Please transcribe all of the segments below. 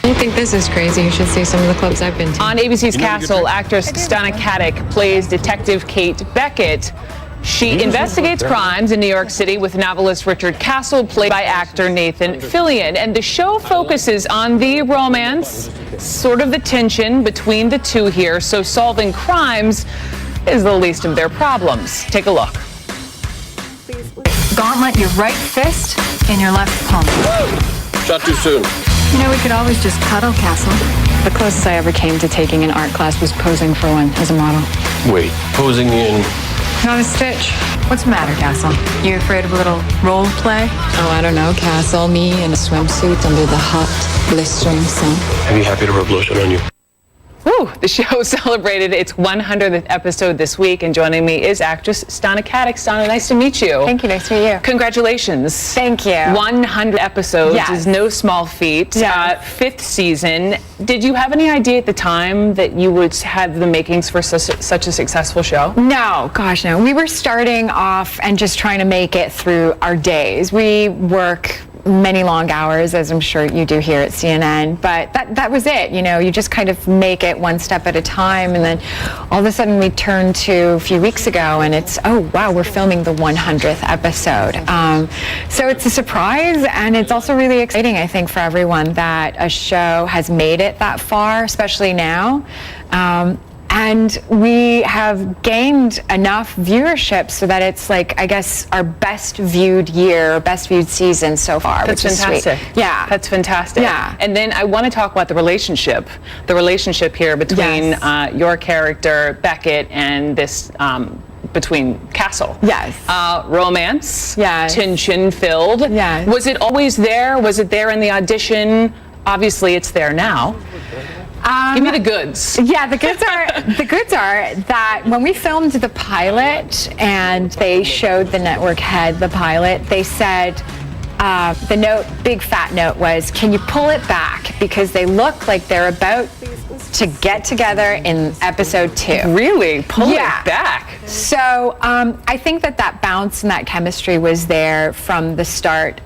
I think this is crazy. You should see some of the clubs I've been to. On ABC's Castle, actress Stana Katic plays Detective Kate Beckett. She investigates crimes in New York City with novelist Richard Castle, played by actor Nathan Fillion. And the show focuses on the romance, sort of the tension between the two here, so solving crimes is the least of their problems. Take a look. Gauntlet your right fist and your left palm. Shot too soon. You know, we could always just cuddle, Castle. The closest I ever came to taking an art class was posing for one as a model. Wait, posing in... Not a stitch. What's the matter, Castle? You afraid of a little role play? Oh, I don't know, Castle. Me in a swimsuit under the hot, blistering sun. I'd be happy to rub lotion on you. Whew, the show celebrated its 100th episode this week, and joining me is actress Stana Katic. Stana, nice to meet you. Thank you. Nice to meet you. Congratulations. Thank you. 100 episodes is no small feat. Yes. Fifth season. Did you have any idea at the time that you would have the makings for such a successful show? No, gosh, no. We were starting off and just trying to make it through our days. We work many long hours, as I'm sure you do here at CNN, but that was it. You know, you just kind of make it one step at a time, and then all of a sudden we turned to a few weeks ago and it's, oh wow, we're filming the 100th episode. So it's a surprise, and it's also really exciting, I think, for everyone that a show has made it that far, especially now. And we have gained enough viewership so that it's like, I guess, our best viewed year, best viewed season so far. That's which fantastic. Is sweet. Yeah. That's fantastic. Yeah. And then I want to talk about the relationship here between your character, Beckett, and this, between Castle. Yes. Romance. Yes. Tension filled. Yes. Was it always there? Was it there in the audition? Obviously it's there now. Give me the goods. Yeah, the goods are that when we filmed the pilot and they showed the network head the pilot, they said the big fat note was, can you pull it back, because they look like they're about to get together in episode 2. Really? Pull it back. So I think that bounce and that chemistry was there from the start.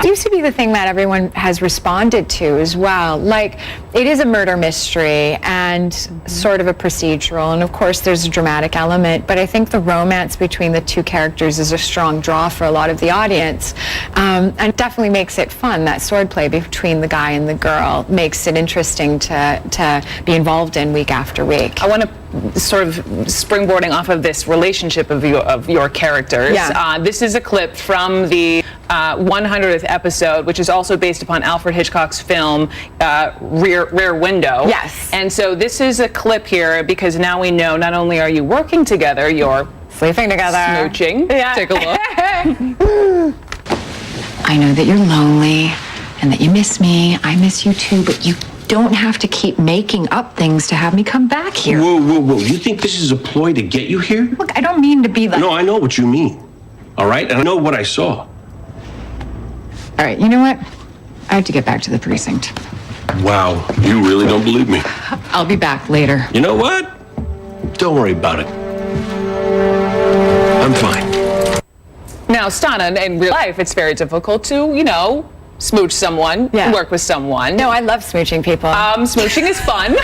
It used to be the thing that everyone has responded to as well. Like, it is a murder mystery and sort of a procedural, and of course there's a dramatic element, but I think the romance between the two characters is a strong draw for a lot of the audience, and it definitely makes it fun. That swordplay between the guy and the girl makes it interesting to be involved in week after week. I want to sort of springboarding off of this relationship of your characters. Yeah. This is a clip from the 100th episode, which is also based upon Alfred Hitchcock's film Rear Window. Yes. And so this is a clip here because now we know not only are you working together, you're sleeping together, smooching. Yeah. Take a look. I know that you're lonely and that you miss me. I miss you too, but you don't have to keep making up things to have me come back here. Whoa, whoa, whoa. You think this is a ploy to get you here? Look, I don't mean to be like... No, I know what you mean. All right? And I know what I saw. All right, you know what? I have to get back to the precinct. Wow, you really don't believe me. I'll be back later. You know what? Don't worry about it. I'm fine. Now, Stana, in real life, it's very difficult to, you know, smooch someone, work with someone. No, I love smooching people. Smooching is fun.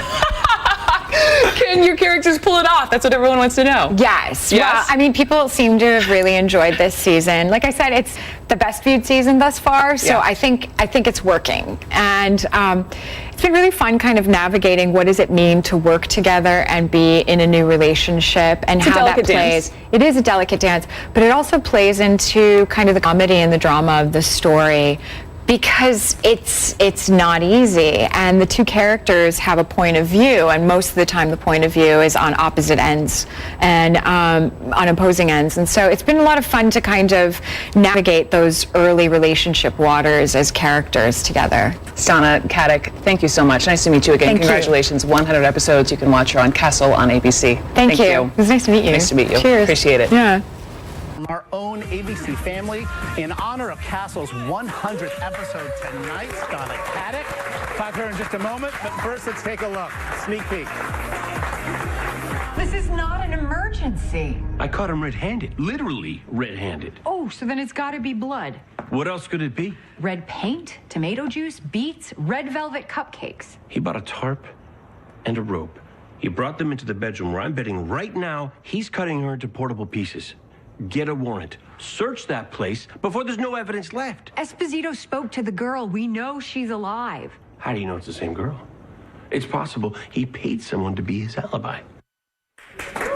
Can your characters pull it off? That's what everyone wants to know. Yes. Yes? Well, I mean, people seem to have really enjoyed this season. Like I said, it's the best viewed season thus far, so I think it's working. And it's been really fun kind of navigating what does it mean to work together and be in a new relationship, and how that plays. It is a delicate dance, but it also plays into kind of the comedy and the drama of the story, because it's not easy, and the two characters have a point of view, and most of the time the point of view is on opposite ends and on opposing ends, and so it's been a lot of fun to kind of navigate those early relationship waters as characters together. Stana Katic, thank you so much. Nice to meet you again. Thank you. Congratulations. 100 episodes. You can watch her on Castle on ABC. Thank you. It was nice to meet you. Nice to meet you. Cheers. Appreciate it. Yeah. Our own ABC family, in honor of Castle's 100th episode tonight, Stana Katic. Talk to her in just a moment, but first let's take a look. Sneak peek. This is not an emergency. I caught him red-handed. Literally red-handed. Oh, so then it's got to be blood. What else could it be? Red paint, tomato juice, beets, red velvet cupcakes. He bought a tarp and a rope. He brought them into the bedroom where I'm betting right now he's cutting her into portable pieces. Get a warrant. Search that place before there's no evidence left. Esposito spoke to the girl. We know she's alive. How do you know it's the same girl? It's possible he paid someone to be his alibi.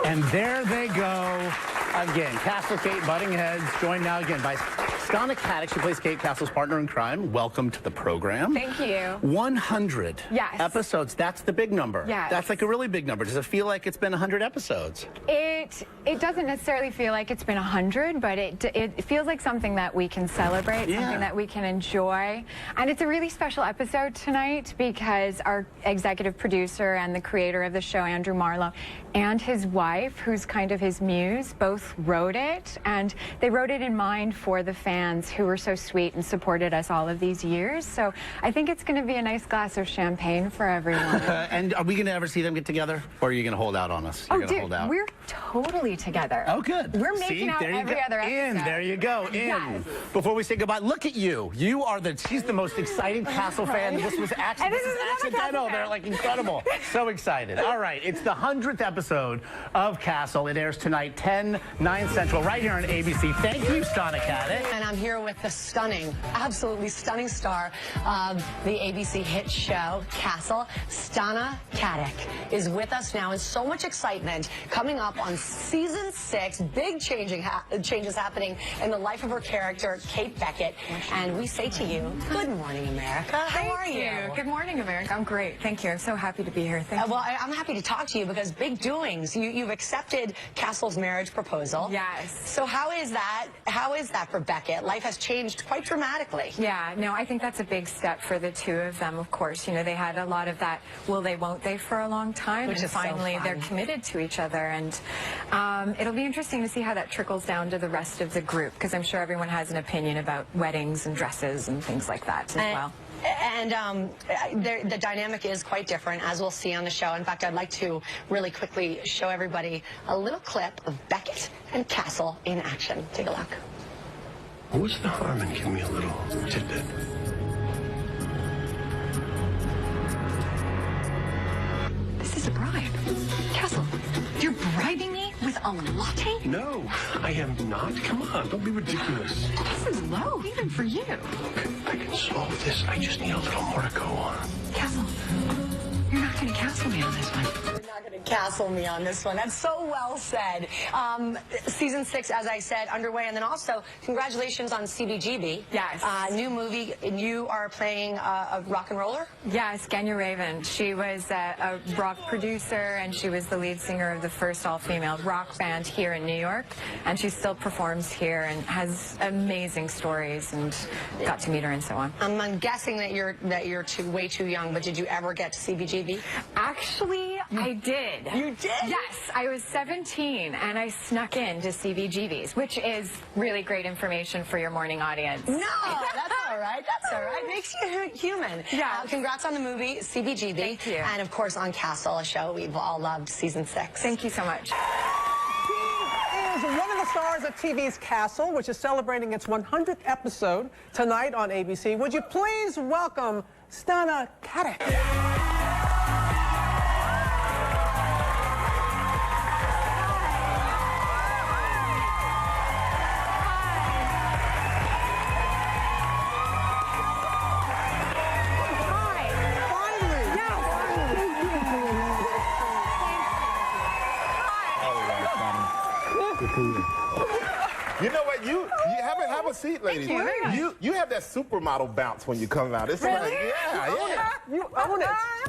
And there they go again. Castle Kate butting heads, joined now again by Stana Katic. She plays Kate Castle's partner in crime. Welcome to the program. Thank you. 100 Yes. episodes. That's the big number. Yes. That's like a really big number. Does it feel like it's been 100 episodes? It doesn't necessarily feel like it's been 100, but it feels like something that we can celebrate, Yeah. something that we can enjoy. And it's a really special episode tonight because our executive producer and the creator of the show, Andrew Marlowe, and his wife, who's kind of his muse, both wrote it. And they wrote it in mind for the fans who were so sweet and supported us all of these years. So I think it's going to be a nice glass of champagne for everyone. And are we going to ever see them get together? Or are you going to hold out on us? You're Oh, going to dude, hold out? we're totally together. Oh, good. We're See, making out there you every go. other episode. There you go. Yes. Before we say goodbye, look at you. You are she's the most exciting Castle fan. This was And this is another accidental. Castle They're fan. like incredible. So excited. All right. It's the 100th episode of Castle. It airs tonight, 10, 9 Central, right here on ABC. Thank you, Stana Katic. And I'm here with the stunning, absolutely stunning star of the ABC hit show, Castle. Stana Katic is with us now, and so much excitement coming up on season 6. Big changes happening in the life of her character, Kate Beckett. And we say to you, good morning, America. How are you? Good morning, America. I'm great. Thank you. I'm so happy to be here. Thank you. Well, I'm happy to talk to you because big doings. You've accepted Castle's marriage proposal. Yes. So how is that? How is that for Beckett? Life has changed quite dramatically. Yeah, no, I think that's a big step for the two of them, of course. You know, they had a lot of that will they, won't they for a long time. Which and is so finally fun. they're committed to each other. And it'll be interesting to see how that trickles down to the rest of the group, because I'm sure everyone has an opinion about weddings and dresses and things like that as well. And the dynamic is quite different, as we'll see on the show. In fact, I'd like to really quickly show everybody a little clip of Beckett and Castle in action. Take a look. What's the harm in giving me a little tidbit? This is a bribe. Castle, you're bribing me with a latte? No, I am not. Come on, don't be ridiculous. This is low, even for you. I can solve this. I just need a little more to go on. Castle, you're not going to castle me on this one. You're not going to castle me on this one. That's so well said. Season 6, as I said, underway. And then also, congratulations on CBGB. Yes. New movie. And you are playing a rock and roller? Yes, Genya Raven. She was a rock producer, and she was the lead singer of the first all-female rock band here in New York. And she still performs here and has amazing stories, and got to meet her and so on. I'm guessing that you're way too young, but did you ever get to CBGB? Actually, I did. You did? Yes, I was 17, and I snuck into CBGB's, which is really great information for your morning audience. No, that's all right. That's all right. Makes you human. Yeah. Congrats on the movie, CBGB. Thank you. And, of course, on Castle, a show we've all loved, season 6. Thank you so much. Is one of the stars of TV's Castle, which is celebrating its 100th episode tonight on ABC. Would you please welcome Stana Katic? You know what? You have a seat, ladies. You have that supermodel bounce when you come out. It's like, yeah. You own it.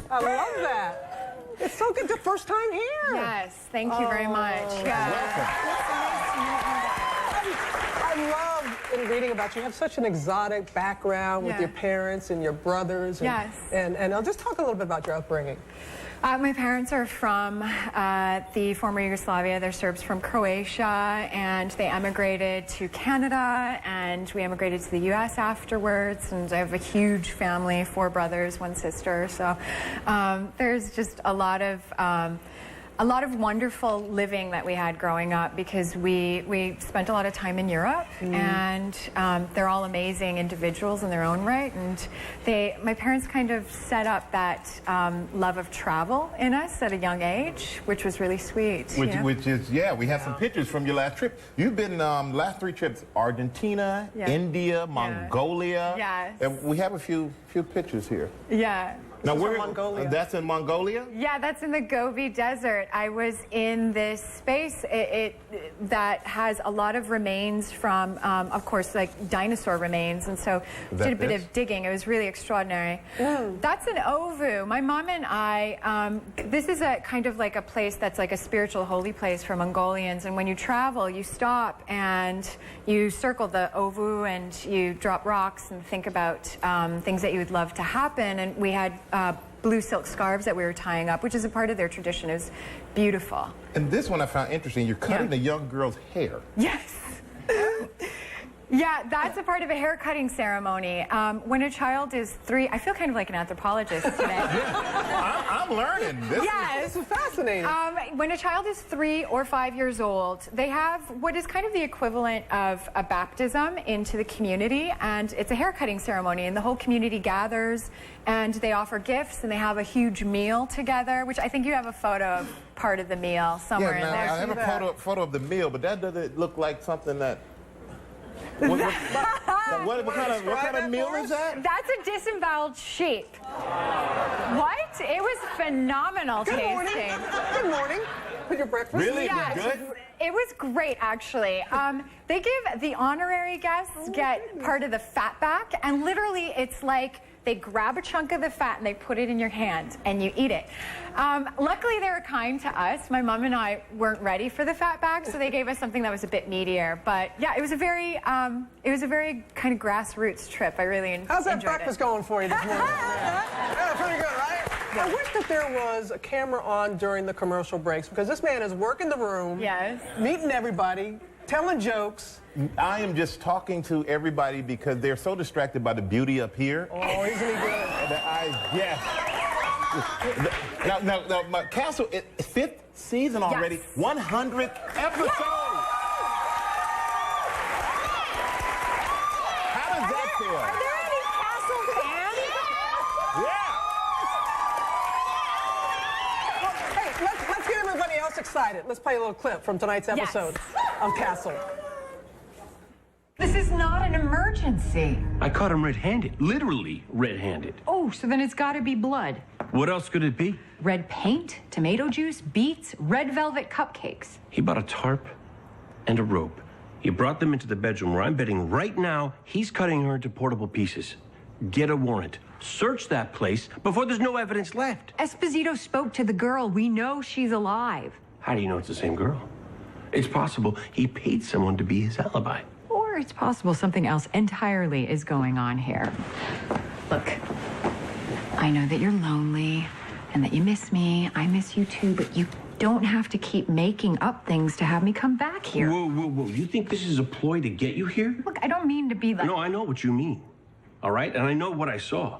I love that. It's so good. The first time here. Yes, thank you very much. Yeah. I love in reading about you. You have such an exotic background with your parents and your brothers. And, Yes. And I'll just talk a little bit about your upbringing. My parents are from the former Yugoslavia. They're Serbs from Croatia, and they emigrated to Canada, and we emigrated to the U.S. afterwards. And I have a huge family, 4 brothers, 1 sister. So there's just a lot of a lot of wonderful living that we had growing up because we spent a lot of time in Europe, and they're all amazing individuals in their own right, and my parents kind of set up that love of travel in us at a young age, which was really sweet. Which is, yeah, we have some pictures from your last trip. You've been last 3 trips: Argentina, India, Mongolia. Yes. And we have a few pictures here. Yeah. Now, where Mongolia? That's in Mongolia? Yeah, that's in the Gobi Desert. I was in this space that has a lot of remains from, of course, like dinosaur remains, and so did a bit of digging. It was really extraordinary. That's in Ovu. My mom and I, this is a kind of like a place that's like a spiritual holy place for Mongolians, and when you travel, you stop and you circle the Ovu and you drop rocks and think about things that you would love to happen, and we had blue silk scarves that we were tying up, which is a part of their tradition. It was beautiful. And this one I found interesting. You're cutting the young girl's hair. Yes. Yeah, that's a part of a hair cutting ceremony. When a child is 3, I feel kind of like an anthropologist today. I'm learning. This is fascinating. When a child is 3 or 5 years old, they have what is kind of the equivalent of a baptism into the community, and it's a hair cutting ceremony, and the whole community gathers, and they offer gifts, and they have a huge meal together, which I think you have a photo of part of the meal somewhere in there. I have a photo of the meal, but that doesn't look like something that... What kind of meal is that? That's a disemboweled sheep. What? It was phenomenal tasting. Good morning. With your breakfast? Really? Yeah, Good? it was great, actually. They give the honorary guests get part of the fat back, and literally it's like they grab a chunk of the fat and they put it in your hand and you eat it. Luckily, they were kind to us. My mom and I weren't ready for the fat back, so they gave us something that was a bit meatier. But yeah, it was a very kind of grassroots trip. I really enjoyed it. How's that breakfast going for you this morning? Yeah, pretty good, right? I wish that there was a camera on during the commercial breaks, because this man is working the room, meeting everybody, telling jokes. I am just talking to everybody because they're so distracted by the beauty up here. Oh, isn't he good? Yes. Now, my Castle, 5th season already, 100th episode. How does that feel? Are there any Castle fans? Hey, let's get everybody else excited. Let's play a little clip from tonight's episode of Castle. This is not an emergency. I caught him red-handed, literally red-handed. Oh, so then it's got to be blood. What else could it be? Red paint, tomato juice, beets, red velvet cupcakes. He bought a tarp and a rope. He brought them into the bedroom where I'm betting right now he's cutting her into portable pieces. Get a warrant. Search that place before there's no evidence left. Esposito spoke to the girl. We know she's alive. How do you know it's the same girl? It's possible he paid someone to be his alibi. Or it's possible something else entirely is going on here. Look, I know that you're lonely and that you miss me. I miss you too, but you don't have to keep making up things to have me come back here. Whoa. You think this is a ploy to get you here? Look, I don't mean to be like... No, I know what you mean. All right? And I know what I saw.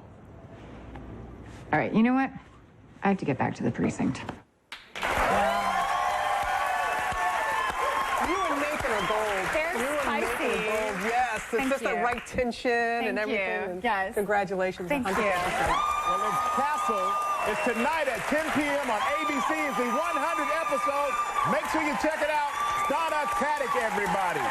All right, you know what? I have to get back to the precinct. It's just the right tension and everything. Yes. Congratulations. Thank you. Well, it's Castle. It's tonight at 10 p.m. on ABC. It's the 100th episode. Make sure you check it out. Stana, Katic, everybody.